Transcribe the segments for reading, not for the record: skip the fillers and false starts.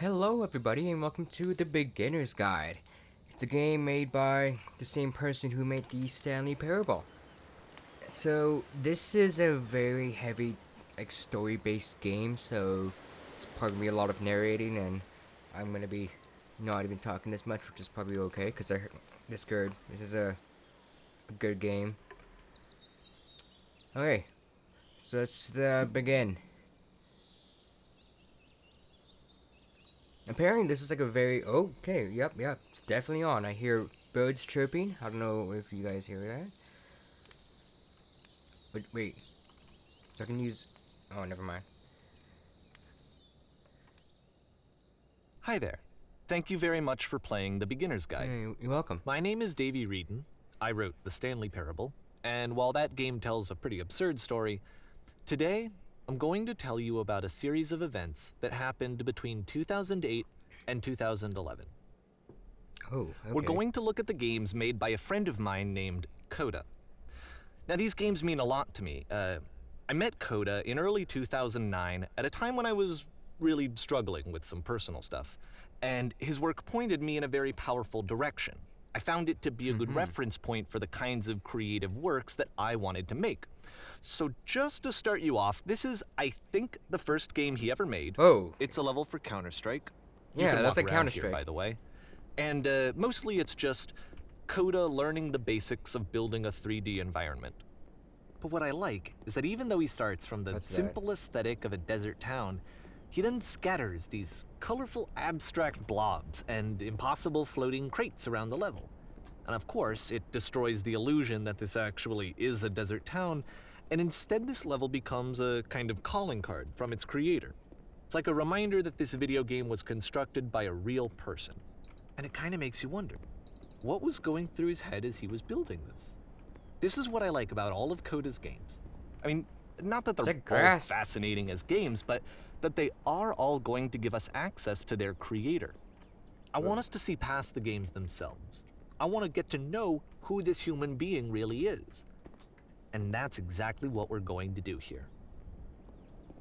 Hello everybody and welcome to The Beginner's Guide. It's a game made by the same person who made the Stanley Parable. So this is a very heavy story-based game, so it's probably gonna be a lot of narrating and I'm gonna be not even talking as much, which is probably okay because this is a good game. Okay, so let's begin. Apparently this is like a very yep, it's definitely on. I hear birds chirping. I don't know if you guys hear that. But wait. So I can use never mind. Hi there. Thank you very much for playing The Beginner's Guide. Hey, you're welcome. My name is Davey Reedon. I wrote The Stanley Parable, and while that game tells a pretty absurd story, today I'm going to tell you about a series of events that happened between 2008 and 2011. Oh, okay. We're going to look at the games made by a friend of mine named Coda. Now, these games mean a lot to me. I met Coda in early 2009 at a time when I was really struggling with some personal stuff, and his work pointed me in a very powerful direction. I found it to be a good reference point for the kinds of creative works that I wanted to make. So just to start you off, this is, I think, the first game he ever made. Oh. It's a level for Counter-Strike. Yeah, that's like Counter-Strike, Counter-Strike, by the way. And mostly it's just Coda learning the basics of building a 3D environment. But what I like is that even though he starts from the simple aesthetic of a desert town, he then scatters these colorful abstract blobs and impossible floating crates around the level. And of course, it destroys the illusion that this actually is a desert town, and instead this level becomes a kind of calling card from its creator. It's like a reminder that this video game was constructed by a real person. And it kind of makes you wonder, what was going through his head as he was building this? This is what I like about all of Coda's games. I mean, not that they're all fascinating as games, but that they are all going to give us access to their creator. I want us to see past the games themselves. I want to get to know who this human being really is. And that's exactly what we're going to do here.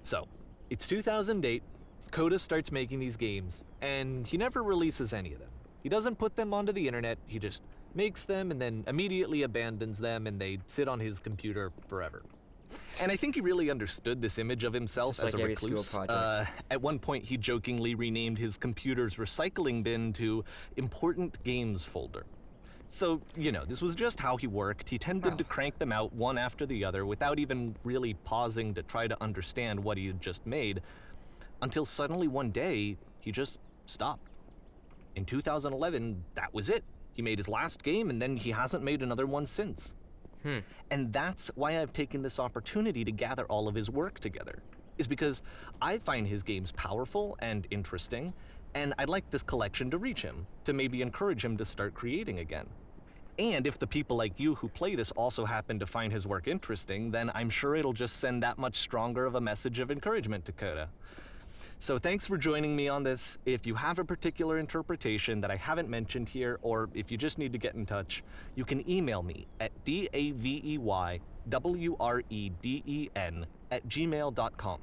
So, it's 2008, Coda starts making these games, and he never releases any of them. He doesn't put them onto the internet, he just makes them and then immediately abandons them, and they sit on his computer forever. And I think he really understood this image of himself as a recluse. At one point, he jokingly renamed his computer's recycling bin to Important Games Folder. So, you know, this was just how he worked. He tended to crank them out one after the other without even really pausing to try to understand what he had just made, until suddenly one day, he just stopped. In 2011, that was it. He made his last game, and then he hasn't made another one since. And that's why I've taken this opportunity to gather all of his work together, is because I find his games powerful and interesting, and I'd like this collection to reach him, to maybe encourage him to start creating again. And if the people like you who play this also happen to find his work interesting, then I'm sure it'll just send that much stronger of a message of encouragement to Coda. So thanks for joining me on this. If you have a particular interpretation that I haven't mentioned here, or if you just need to get in touch, you can email me at daveywreden@gmail.com.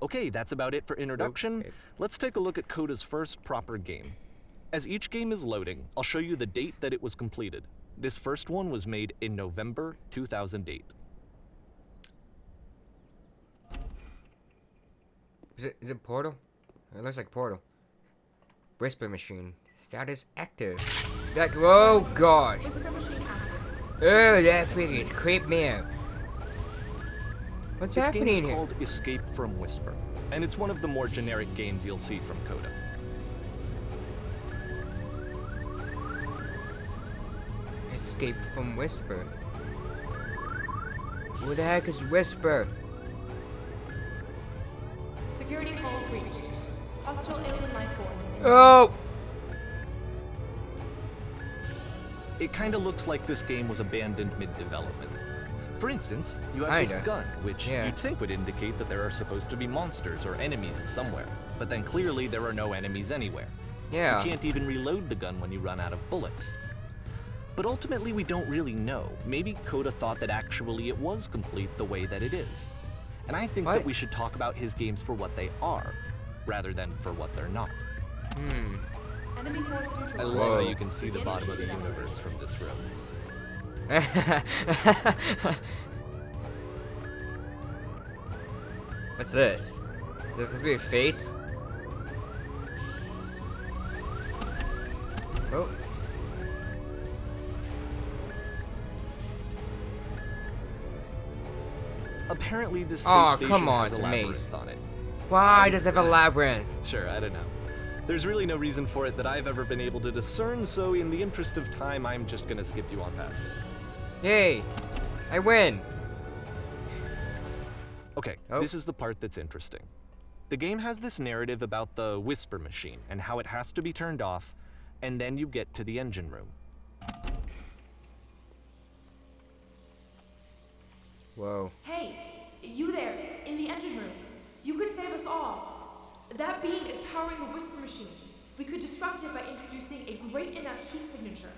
Okay, that's about it for introduction. Okay. Let's take a look at Coda's first proper game. As each game is loading, I'll show you the date that it was completed. This first one was made in November 2008. Is it Portal? It looks like Portal. Whisper machine. Status active. Oh gosh. Oh, that thing is creep me out. What's happening here? This game is called Escape from Whisper, and it's one of the more generic games you'll see from Coda. Escape from Whisper. Who the heck is Whisper? Security call breached. Hostile alien life form. Oh! It kind of looks like this game was abandoned mid-development. For instance, you have this gun, which you'd think would indicate that there are supposed to be monsters or enemies somewhere, but then clearly there are no enemies anywhere. Yeah. You can't even reload the gun when you run out of bullets. But ultimately we don't really know. Maybe Coda thought that actually it was complete the way that it is. And I think that we should talk about his games for what they are. rather than for what they're not. Enemy force neutralized. I love how you can see the bottom of the universe from this room. What's this? This supposed to be a face? Oh. Apparently this space Aw, station come on, has it's a a labyrinth maze. on it. Why does it have a labyrinth? Sure, I don't know. There's really no reason for it that I've ever been able to discern, so in the interest of time, I'm just gonna skip you on past it. Yay! I win! Okay, Oh. This is the part that's interesting. The game has this narrative about the whisper machine and how it has to be turned off, and then you get to the engine room. Whoa. Hey, you there, in the engine room. You could save us all. That beam is powering the whisper machine. We could disrupt it by introducing a great enough heat signature.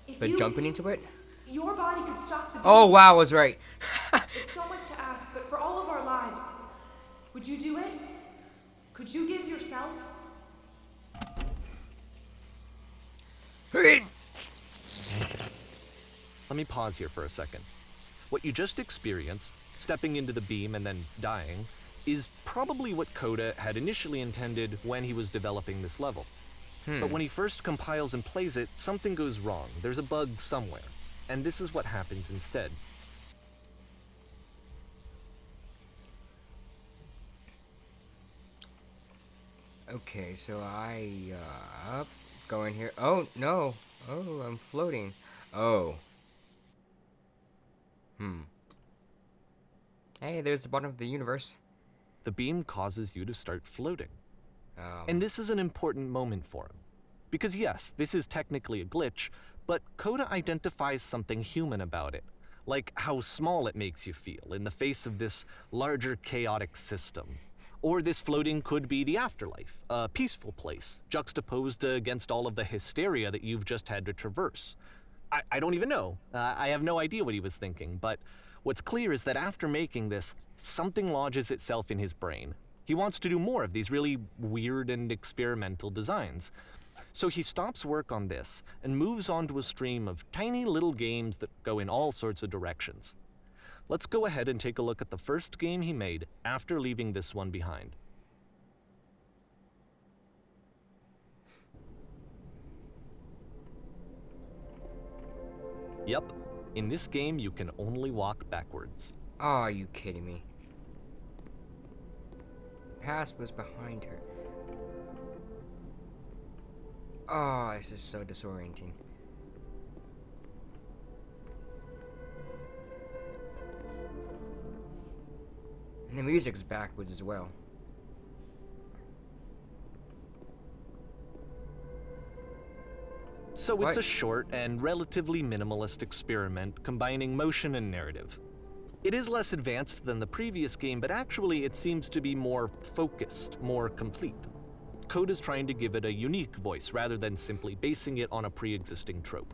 If But you, jumping into it? your body could stop the beam. Oh wow, I was right. It's so much to ask, but for all of our lives, would you do it? Could you give yourself? Let me pause here for a second. What you just experienced, stepping into the beam and then dying, is probably what Coda had initially intended when he was developing this level. But when he first compiles and plays it, something goes wrong. There's a bug somewhere. And this is what happens instead. Okay, so I go in here. Oh no! Oh, I'm floating. Oh. Hey, there's the bottom of the universe. The beam causes you to start floating. Um, And this is an important moment for him. Because yes, this is technically a glitch, but Coda identifies something human about it. Like how small it makes you feel in the face of this larger chaotic system. Or this floating could be the afterlife, a peaceful place, juxtaposed against all of the hysteria that you've just had to traverse. I don't even know. I have no idea what he was thinking, but what's clear is that after making this, something lodges itself in his brain. He wants to do more of these really weird and experimental designs. So he stops work on this and moves on to a stream of tiny little games that go in all sorts of directions. Let's go ahead and take a look at the first game he made after leaving this one behind. Yep, in this game you can only walk backwards. oh, are you kidding me? Past was behind her. Oh, this is so disorienting. And the music's backwards as well. So it's What? a short and relatively minimalist experiment combining motion and narrative. It is less advanced than the previous game, but actually it seems to be more focused, more complete. Coda's trying to give it a unique voice rather than simply basing it on a pre-existing trope.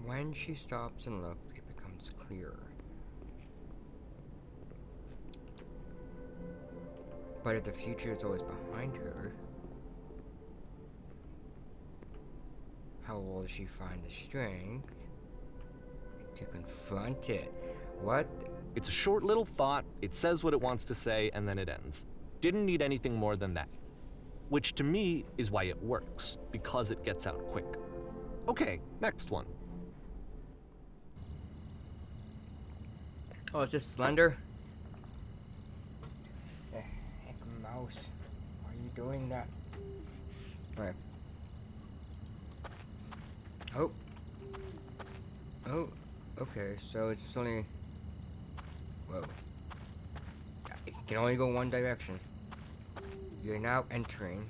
When she stops and looks, it becomes clearer. But if the future is always behind her, how will she find the strength to confront it? What? It's a short little thought, it says what it wants to say, and then it ends. Didn't need anything more than that. Which to me is why it works, because it gets out quick. Okay, next one. Oh, it's just Slender? The heck, mouse. Why are you doing that? Alright. Oh. Oh, okay, so it's just only... Whoa. It can only go one direction. You're now entering.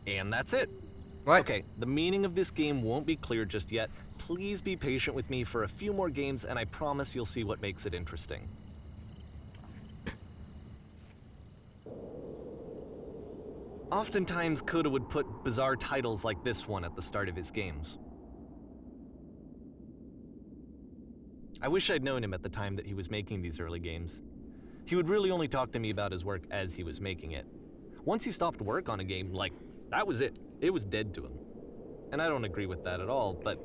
And that's it. What? Okay, the meaning of this game won't be clear just yet. Please be patient with me for a few more games, and I promise you'll see what makes it interesting. Oftentimes, Koda would put bizarre titles like this one at the start of his games. I wish I'd known him at the time that he was making these early games. He would really only talk to me about his work as he was making it. Once he stopped work on a game, like, that was it. It was dead to him. And I don't agree with that at all, but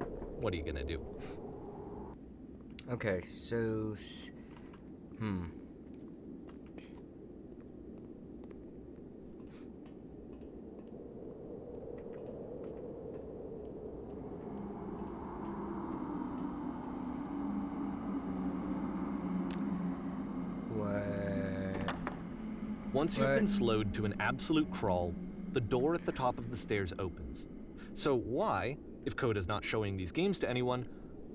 what are you gonna do? Okay, so... Once you've been slowed to an absolute crawl, the door at the top of the stairs opens. So why, if Koda's not showing these games to anyone,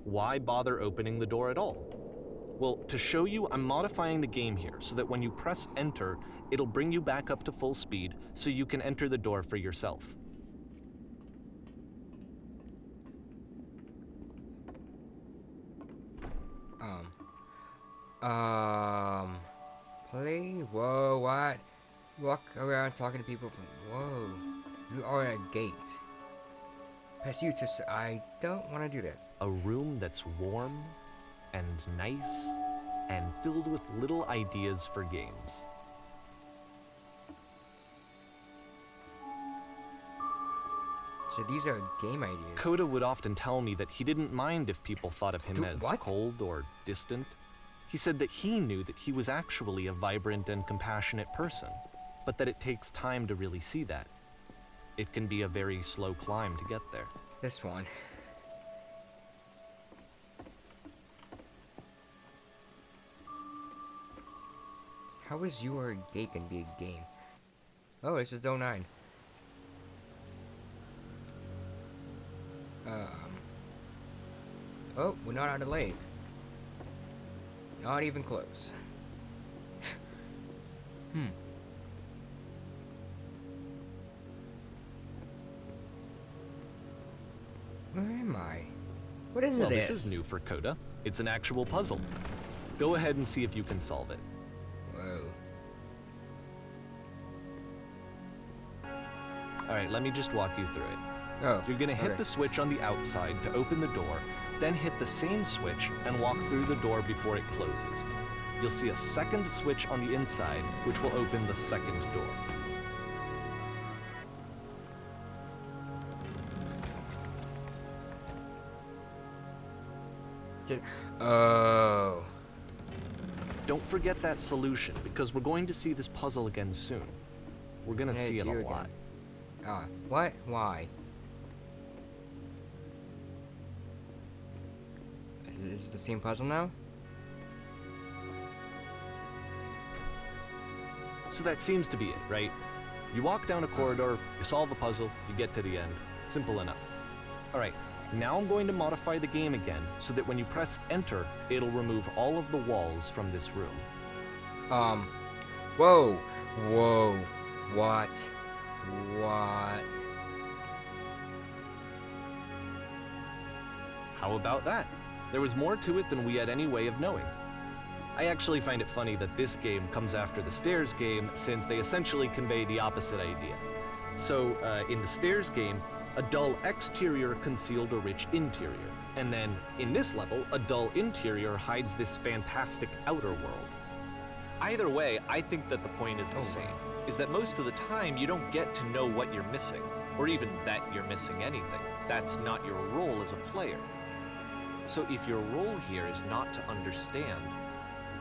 why bother opening the door at all? Well, to show you, I'm modifying the game here so that when you press enter, it'll bring you back up to full speed so you can enter the door for yourself. Play? Whoa, what? Walk around talking to people from... Whoa. You are at a gate. Press you to... I don't want to do that. A room that's warm and nice and filled with little ideas for games. So these are game ideas. Koda would often tell me that he didn't mind if people thought of him as cold or distant. He said that he knew that he was actually a vibrant and compassionate person, but that it takes time to really see that. It can be a very slow climb to get there. This one. How is you or a gate can be a game? Oh, this is Zone 9. Oh, we're not on the lake. Not even close. Where am I? What is Well, this? This is new for Koda. It's an actual puzzle. Go ahead and see if you can solve it. Whoa. Alright, let me just walk you through it. Oh, You're gonna hit the switch on the outside to open the door, then hit the same switch and walk through the door before it closes. You'll see a second switch on the inside, which will open the second door. Oh. Don't forget that solution, because we're going to see this puzzle again soon. We're gonna see it a lot. What? Why? Is it the same puzzle now? So that seems to be it, right? You walk down a corridor, you solve the puzzle, you get to the end. Simple enough. Alright, now I'm going to modify the game again so that when you press enter, it'll remove all of the walls from this room. Whoa. Whoa. What? What? How about that? There was more to it than we had any way of knowing. I actually find it funny that this game comes after the Stairs game, since they essentially convey the opposite idea. So, in the Stairs game, a dull exterior concealed a rich interior. And then, in this level, a dull interior hides this fantastic outer world. Either way, I think that the point is the same, is that most of the time you don't get to know what you're missing, or even that you're missing anything. That's not your role as a player. So if your role here is not to understand,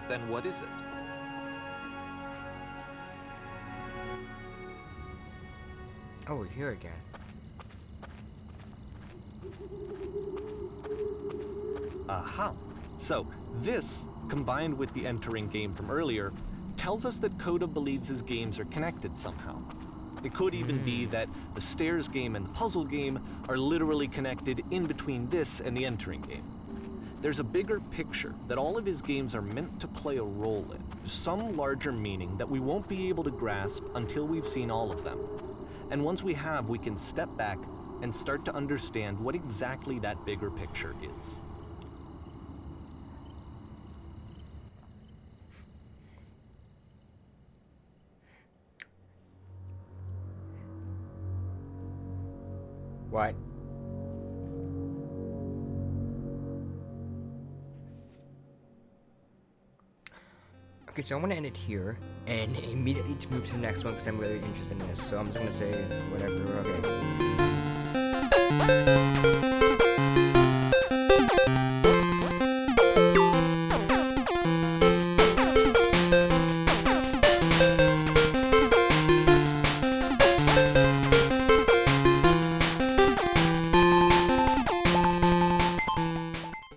then what is it? Oh, we're here again. Aha! So, this, combined with the entering game from earlier, tells us that Koda believes his games are connected somehow. It could even be that the Stairs game and the puzzle game are literally connected in between this and the entering game. There's a bigger picture that all of his games are meant to play a role in, some larger meaning that we won't be able to grasp until we've seen all of them. And once we have, we can step back and start to understand what exactly that bigger picture is. What? Okay, so I want to end it here and immediately to move to the next one because I'm really interested in this. So I'm just gonna say whatever. Okay.